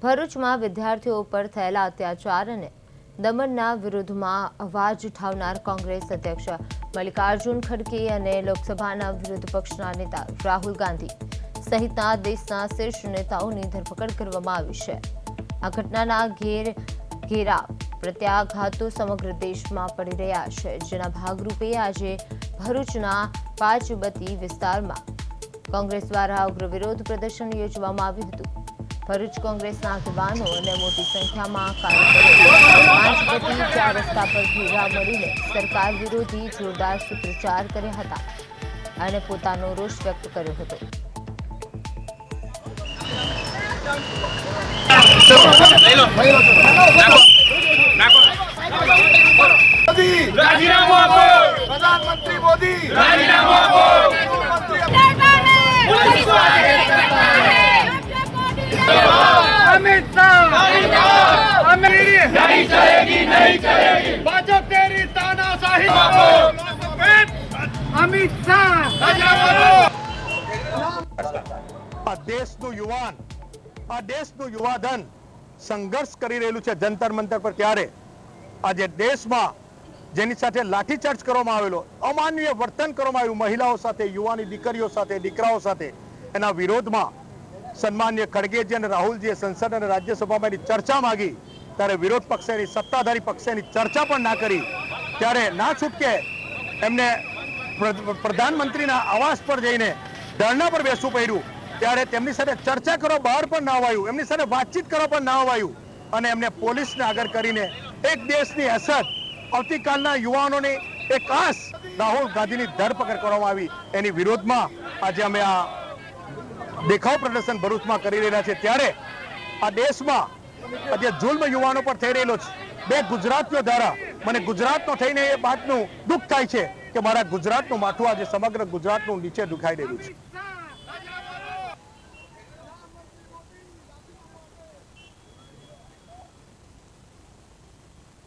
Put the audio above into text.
ભરૂચમાં વિદ્યાર્થીઓ પર થયેલા અત્યાચાર અને દમનના વિરોધમાં અવાજ ઉઠાવનાર કોંગ્રેસ અધ્યક્ષ મલ્લિકાર્જુન ખડગે અને લોકસભાના વિરોધ પક્ષના નેતા રાહુલ ગાંધી સહિતના દેશના શીર્ષ નેતાઓની ધરપકડ કરવામાં આવી છે। આ ઘટનાના ઘેરા પ્રત્યાઘાતો સમગ્ર દેશમાં પડી રહ્યા છે, જેના ભાગરૂપે આજે ભરૂચના પાંચબતી વિસ્તારમાં કોંગ્રેસ દ્વારા ઉગ્ર વિરોધ પ્રદર્શન યોજવામાં આવ્યું હતું। ભરૂચ કોંગ્રેસના આગેવાનો અને મોટી સંખ્યામાં કાર્યકરોએ પાંચબતી 4 રસ્તા પર ભેગા મળીને સરકાર વિરોધી જોરદાર સૂત્રોચ્ચાર કર્યા હતા અને પોતાનો રોષ વ્યક્ત કર્યો હતો। प्रधानमंत्री मोदी राजीनामा आपो। अमित शाह नहीं चलेगी, नहीं चलेगी। भाजपा तेरी तानाशाही आपो। अमित शाह આ દેશનું યુવાન, આ દેશનું યુવાધન સંઘર્ષ કરી રહેલું છે જંતર મંતર પર, ત્યારે આજે દેશમાં જેની સાથે લાઠીચાર્જ કરવામાં આવેલો, અમાનવીય વર્તન કરવામાં આવ્યું મહિલાઓ સાથે, યુવાની દીકરીઓ સાથે, દીકરાઓ સાથે, એના વિરોધમાં સન્માનીય ખડગેજી અને રાહુલજીએ સંસદ અને રાજ્યસભામાં એની ચર્ચા માંગી, ત્યારે વિરોધ પક્ષેની, સત્તાધારી પક્ષેની ચર્ચા પણ ના કરી, ત્યારે ના છૂટકે એમને પ્રધાનમંત્રીના આવાસ પર જઈને ધરણા પર બેસવું પડ્યું। ત્યારે તેમની સાથે ચર્ચા કરવા બહાર પણ ના અવાયું, એમની સાથે વાતચીત કરવા પણ ના અવાયું અને એમને પોલીસને આગળ કરીને એક દેશની અસર, આવતીકાલના યુવાનોની એક આસ રાહુલ ગાંધીની ધરપકડ કરવામાં આવી। એની વિરોધમાં આજે અમે આ દેખાવ પ્રદર્શન ભરૂચમાં કરી રહ્યા છે। ત્યારે આ દેશમાં આજે જુલ્મ યુવાનો પર થઈ રહેલો છે। બે ગુજરાતીઓ દ્વારા મને ગુજરાતનો થઈને એ વાતનું દુઃખ થાય છે કે મારા ગુજરાતનું માથું આજે સમગ્ર ગુજરાતનું નીચે દુખાઈ રહ્યું છે।